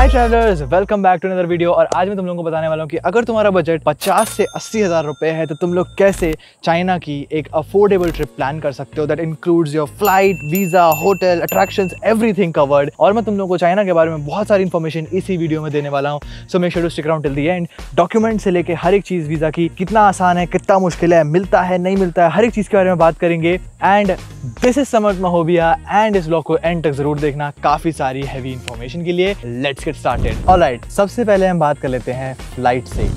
Hi travellers, welcome back to another video. और आज मैं तुम लोगों को बताने वाला हूँ कि अगर तुम्हारा बजट 50 से 80 हज़ार रुपये है तो तुम लोग कैसे चाइना की एक अफोर्डेबल ट्रिप प्लान कर सकते हो। That includes your flight, visa, hotel, attractions, everything covered. और मैं तुम लोगों को चाइना के बारे में बहुत सारी इन्फॉर्मेशन इसी वीडियो में देने वाला हूँ। So make sure to stick around till the end. Document से लेके हर एक चीज़, वीज़ा की कितना आसान है, कितना मुश्किल है, मिलता है नहीं मिलता है, हर एक चीज़ के बारे में बात करेंगे। And this is Samarth Mahobia and इस व्लॉग को एंड तक जरूर देखना, काफ़ी सारी हैवी इन्फॉर्मेशन के लिए। Let's get started. ऑलराइट, सबसे पहले हम बात कर लेते हैं फ्लाइट से।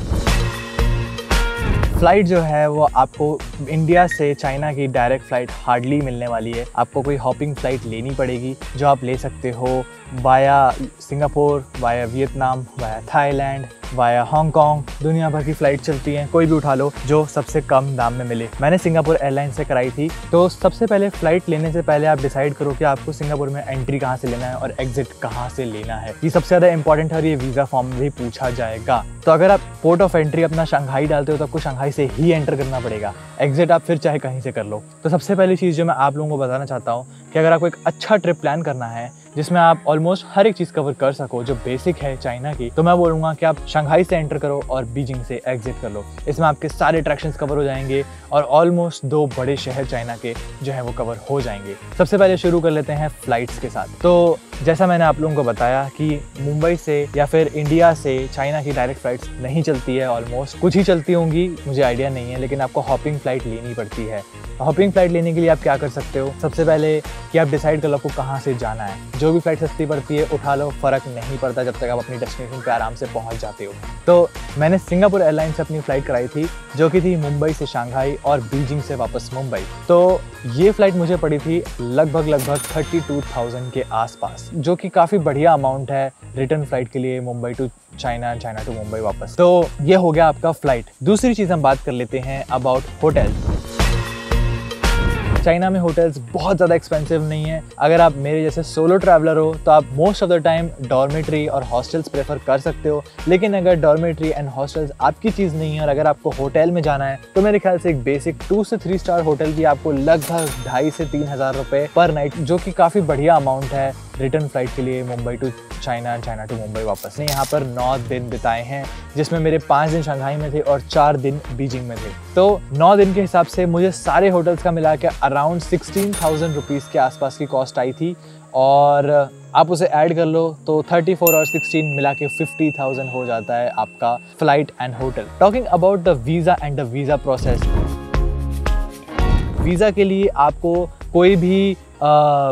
फ्लाइट जो है वो आपको इंडिया से चाइना की डायरेक्ट फ़्लाइट हार्डली मिलने वाली है। आपको कोई हॉपिंग फ़्लाइट लेनी पड़ेगी जो आप ले सकते हो via Singapore, via Vietnam, via Thailand, via Hong Kong. दुनिया भर की फ़्लाइट चलती हैं, कोई भी उठा लो जो सबसे कम दाम में मिले। मैंने सिंगापुर एयरलाइंस से कराई थी। तो सबसे पहले फ़्लाइट लेने से पहले आप डिसाइड करो कि आपको सिंगापुर में एंट्री कहाँ से लेना है और एग्जिट कहाँ से लेना है। ये सबसे ज़्यादा इंपॉर्टेंट है और ये वीज़ा फॉर्म में भी पूछा जाएगा। तो अगर आप पोर्ट ऑफ एंट्री अपना शंघाई डालते हो तो आपको शंघाई से ही एंटर करना पड़ेगा। एग्जिट आप फिर चाहे कहीं से कर लो। तो सबसे पहली चीज़ जो मैं आप लोगों को बताना चाहता हूँ कि अगर आपको एक अच्छा ट्रिप प्लान करना है जिसमें आप ऑलमोस्ट हर एक चीज़ कवर कर सको जो बेसिक है चाइना की, तो मैं बोलूँगा कि आप शंघाई से एंटर करो और बीजिंग से एग्जिट कर लो। इसमें आपके सारे अट्रैक्शंस कवर हो जाएंगे और ऑलमोस्ट 2 बड़े शहर चाइना के जो है वो कवर हो जाएंगे। सबसे पहले शुरू कर लेते हैं फ़्लाइट्स के साथ। तो जैसा मैंने आप लोगों को बताया कि मुंबई से या फिर इंडिया से चाइना की डायरेक्ट फ़्लाइट्स नहीं चलती है। ऑलमोस्ट कुछ ही चलती होंगी, मुझे आइडिया नहीं है, लेकिन आपको हॉपिंग फ़्लाइट लेनी पड़ती है। हॉपिंग फ़्लाइट लेने के लिए आप क्या कर सकते हो, सबसे पहले कि आप डिसाइड कर लो आपको कहाँ से जाना है। जो भी फ़्लाइट सस्ती पड़ती है उठा लो, फ़र्क नहीं पड़ता जब तक आप अपनी डेस्टिनेशन पे आराम से पहुँच जाते हो। तो मैंने सिंगापुर एयरलाइंस से अपनी फ़्लाइट कराई थी जो कि थी मुंबई से शंघाई और बीजिंग से वापस मुंबई। तो ये फ़्लाइट मुझे पड़ी थी लगभग 32,000 के आसपास, जो कि काफ़ी बढ़िया अमाउंट है रिटर्न फ़्लाइट के लिए Mumbai to China, China to Mumbai वापस। तो ये हो गया आपका फ़्लाइट। दूसरी चीज़ हम बात कर लेते हैं अबाउट होटल्स। चाइना में होटल्स बहुत ज़्यादा एक्सपेंसिव नहीं है। अगर आप मेरे जैसे सोलो ट्रैवलर हो तो आप most of the time dormitory और हॉस्टल्स प्रेफर कर सकते हो। लेकिन अगर डॉर्मेट्री एंड हॉस्टल्स आपकी चीज़ नहीं है और अगर आपको होटल में जाना है तो मेरे ख्याल से एक बेसिक 2 से 3 स्टार होटल भी आपको लगभग 2,500 से 3,000 रुपये पर नाइट, जो कि काफ़ी बढ़िया अमाउंट है रिटर्न फ्लाइट के लिए Mumbai to China, China to Mumbai वापस। ने यहाँ पर 9 दिन बिताए हैं जिसमें मेरे 5 दिन शंघाई में थे और 4 दिन बीजिंग में थे। तो 9 दिन के हिसाब से मुझे सारे होटल्स का मिला के अराउंड 16,000 रुपीज़ के आसपास की कॉस्ट आई थी। और आप उसे ऐड कर लो तो 34 और 16 मिला के 50,000 हो जाता है आपका flight and hotel. Talking about the visa and the visa process. Visa के लिए आपको कोई भी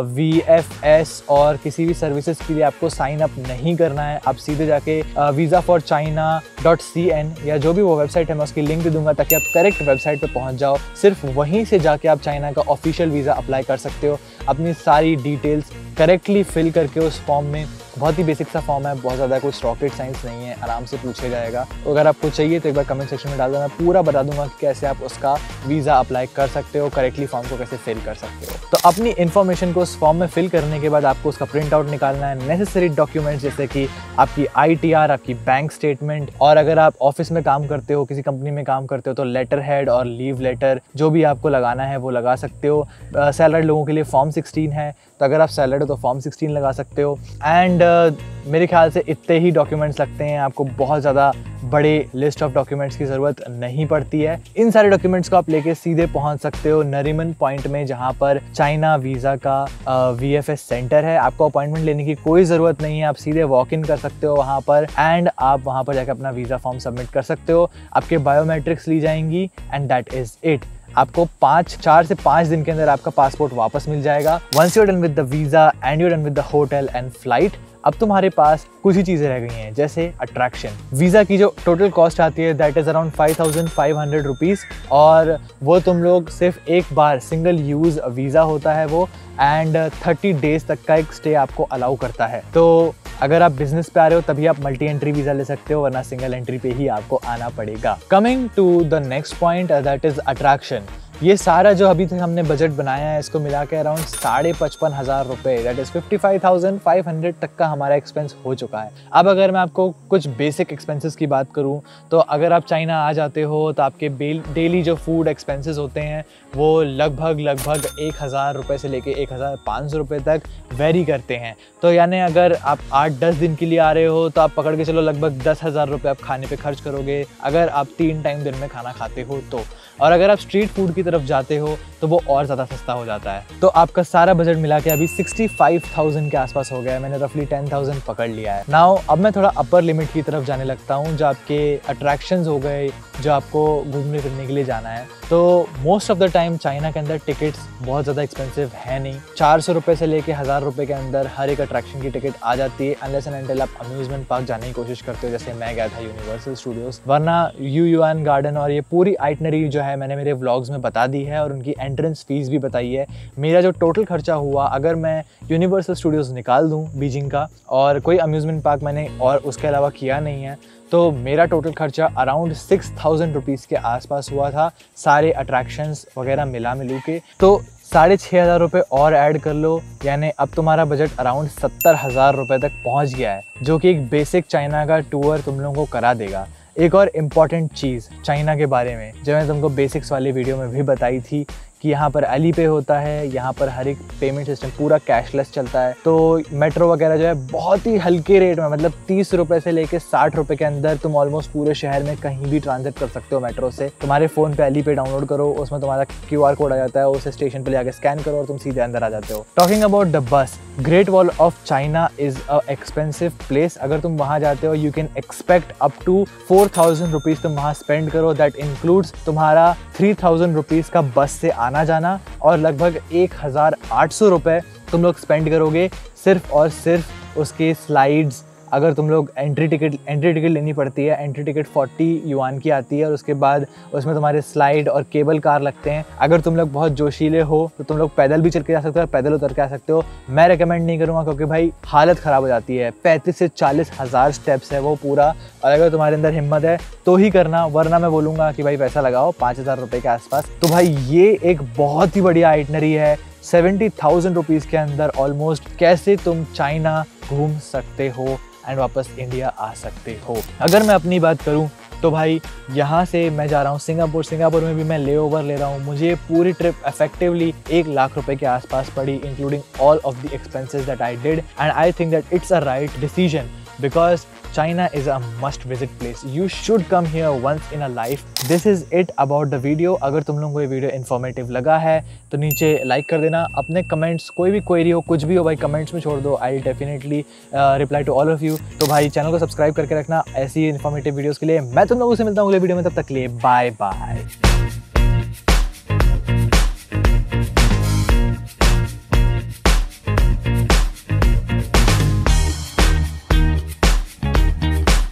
VFS और किसी भी सर्विसेज के लिए आपको साइन अप नहीं करना है। आप सीधे जाके visaforchina.cn या जो भी वो वेबसाइट है मैं उसकी लिंक दे दूंगा ताकि आप करेक्ट वेबसाइट पे पहुंच जाओ। सिर्फ वहीं से जाके आप चाइना का ऑफिशियल वीज़ा अप्लाई कर सकते हो। अपनी सारी डिटेल्स करेक्टली फिल करके उस फॉर्म में, बहुत ही बेसिक सा फॉर्म है, बहुत ज़्यादा कुछ रॉकेट साइंस नहीं है, आराम से पूछे जाएगा। तो अगर आपको चाहिए तो एक बार कमेंट सेक्शन में डाल दो, मैं पूरा बता दूंगा कि कैसे आप उसका वीज़ा अप्लाई कर सकते हो, करेक्टली फॉर्म को कैसे फिल कर सकते हो। तो अपनी इन्फॉर्मेशन को उस फॉर्म में फिल करने के बाद आपको उसका प्रिंट आउट निकालना है। नेसेसरी डॉक्यूमेंट्स जैसे कि आपकी ITR, आपकी बैंक स्टेटमेंट, और अगर आप ऑफिस में काम करते हो, किसी कंपनी में काम करते हो तो लेटर हेड और लीव लेटर जो भी आपको लगाना है वो लगा सकते हो। सैलरीड लोगों के लिए फॉर्म 16 है, तो अगर आप सैलरीड हो तो फॉर्म 16 लगा सकते हो। एंड मेरे ख्याल से इतने ही डॉक्यूमेंट्स लगते हैं, आपको बहुत ज़्यादा बड़े लिस्ट ऑफ डॉक्यूमेंट्स की ज़रूरत नहीं पड़ती है। इन सारे डॉक्यूमेंट्स को आप लेके सीधे पहुंच सकते हो नरीमन पॉइंट में, जहां पर चाइना वीज़ा का VFS सेंटर है। आपको अपॉइंटमेंट लेने की कोई ज़रूरत नहीं है, आप सीधे वॉक इन कर सकते हो वहां पर एंड आप वहां पर जाकर अपना वीज़ा फॉर्म सबमिट कर सकते हो। आपके बायोमेट्रिक्स ली जाएंगी एंड दैट इज़ इट। आपको 4 से 5 दिन के अंदर आपका पासपोर्ट वापस मिल जाएगा। Once you done with the visa and you done with the hotel and flight, अब तुम्हारे पास कुछ ही चीज़ें रह गई हैं जैसे अट्रैक्शन। वीज़ा की जो टोटल कॉस्ट आती है दैट इज़ अराउंड 5,500 रुपीज़ और वो तुम लोग सिर्फ एक बार सिंगल यूज़ वीज़ा होता है वो, एंड 30 डेज तक का एक स्टे आपको अलाउ करता है। तो अगर आप बिजनेस पे आ रहे हो तभी आप मल्टी एंट्री वीज़ा ले सकते हो, वरना सिंगल एंट्री पे ही आपको आना पड़ेगा। Coming to the next point that is attraction. ये सारा जो अभी तक हमने बजट बनाया है इसको मिला के अराउंड 55,500 रुपये, दैट इज़ 55,500 तक का हमारा एक्सपेंस हो चुका है। अब अगर मैं आपको कुछ बेसिक एक्सपेंसेस की बात करूँ तो अगर आप चाइना आ जाते हो तो आपके डेली जो फूड एक्सपेंसेस होते हैं वो लगभग 1,000 रुपये से लेके 1,500 रुपये तक वेरी करते हैं। तो यानी अगर आप 8-10 दिन के लिए आ रहे हो तो आप पकड़ के चलो लगभग 10,000 रुपये आप खाने पे खर्च करोगे अगर आप 3 टाइम दिन में खाना खाते हो तो। और अगर आप स्ट्रीट फूड की तरफ जाते हो तो वो और ज़्यादा सस्ता हो जाता है। तो आपका सारा बजट मिला के अभी 65,000 के आसपास हो गया है। मैंने रफली 10,000 पकड़ लिया है। नाउ अब मैं थोड़ा अपर लिमिट की तरफ जाने लगता हूँ, जो आपके अट्रैक्शंस हो गए, जो आपको घूमने फिरने के लिए जाना है। तो most of the time China के अंदर टिकट्स बहुत ज़्यादा एक्सपेंसिव है नहीं। 400 रुपये से लेके 1,000 रुपये के अंदर हर एक अट्रैक्शन की टिकट आ जाती है, अनलेस एंड अनटिल आप अम्यूजमेंट पार्क जाने की कोशिश करते हो, जैसे मैं गया था यूनिवर्सल स्टूडियोज़। वरना युआन गार्डन और ये पूरी आइटनरी जो है मैंने मेरे व्लॉग्स में बता दी है और उनकी एंट्रेंस फीस भी बताई है। मेरा जो टोटल खर्चा हुआ अगर मैं यूनिवर्सल स्टूडियोज़ निकाल दूँ बीजिंग का और कोई अम्यूज़मेंट पार्क मैंने और उसके अलावा किया नहीं है, तो मेरा टोटल खर्चा अराउंड 6,000 रुपीज़ के आसपास हुआ था, सारे अट्रैक्शंस वगैरह मिलू के। तो 6,500 रुपये और ऐड कर लो, यानी अब तुम्हारा बजट अराउंड 70,000 रुपये तक पहुंच गया है, जो कि एक बेसिक चाइना का टूर तुम लोगों को करा देगा। एक और इम्पॉर्टेंट चीज़ चाइना के बारे में जो मैं तुमको बेसिक्स वाली वीडियो में भी बताई थी कि यहाँ पर अली पे होता है, यहाँ पर हर एक पेमेंट सिस्टम पूरा कैशलेस चलता है। तो मेट्रो वगैरह जो है बहुत ही हल्के रेट में, मतलब 30 रुपये से लेके 60 रुपये के अंदर तुम ऑलमोस्ट पूरे शहर में कहीं भी ट्रांजिट कर सकते हो मेट्रो से। तुम्हारे फ़ोन पे अली पे डाउनलोड करो, उसमें तुम्हारा QR कोड आ जाता है, उसे स्टेशन पर जाकर स्कैन करो और तुम सीधे अंदर आ जाते हो। Talking about the bus, great wall of China is a expensive place. अगर तुम वहाँ जाते हो you can expect up to 4,000 rupees तुम वहाँ स्पेंड करो। दैट इंक्लूड्स तुम्हारा 3,000 रुपीज़ का बस से आना जाना और लगभग 1,800 रुपये तुम लोग स्पेंड करोगे सिर्फ और सिर्फ उसके स्लाइड्स। अगर तुम लोग एंट्री टिकट लेनी पड़ती है, एंट्री टिकट 40 युआन की आती है और उसके बाद उसमें तुम्हारे स्लाइड और केबल कार लगते हैं। अगर तुम लोग बहुत जोशीले हो तो तुम लोग पैदल भी चल के जा सकते हो और पैदल उतर के आ सकते हो। मैं रेकमेंड नहीं करूँगा क्योंकि भाई हालत ख़राब हो जाती है। 35 से 40 हज़ार स्टेप्स है वो पूरा, और अगर तुम्हारे अंदर हिम्मत है तो ही करना, वरना मैं बोलूँगा कि भाई पैसा लगाओ 5,000 रुपये के आसपास। तो भाई ये एक बहुत ही बढ़िया आइटनरी है। 70,000 रुपीज़ के अंदर ऑलमोस्ट कैसे तुम चाइना घूम सकते हो एंड वापस इंडिया आ सकते हो। अगर मैं अपनी बात करूं तो भाई यहाँ से मैं जा रहा हूँ सिंगापुर में भी मैं ले ओवर ले रहा हूँ। मुझे पूरी ट्रिप इफेक्टिवली 1,00,000 रुपए के आसपास पड़ी, including all of the expenses that I did, and I think that it's a right decision because China is a must visit place. You should come here once in a life. This is it about the video. अगर तुम लोगों को ये video informative लगा है तो नीचे like कर देना। अपने कमेंट्स, कोई भी क्वेरी हो, कुछ भी हो भाई, कमेंट्स में छोड़ दो। I definitely reply to all of you. तो भाई चैनल को सब्सक्राइब करके रखना ऐसी इन्फॉर्मेटिव वीडियोज़ के लिए। मैं तुम लोगों से मिलता हूँ अगले वीडियो में, तब तक के लिए बाय बाय।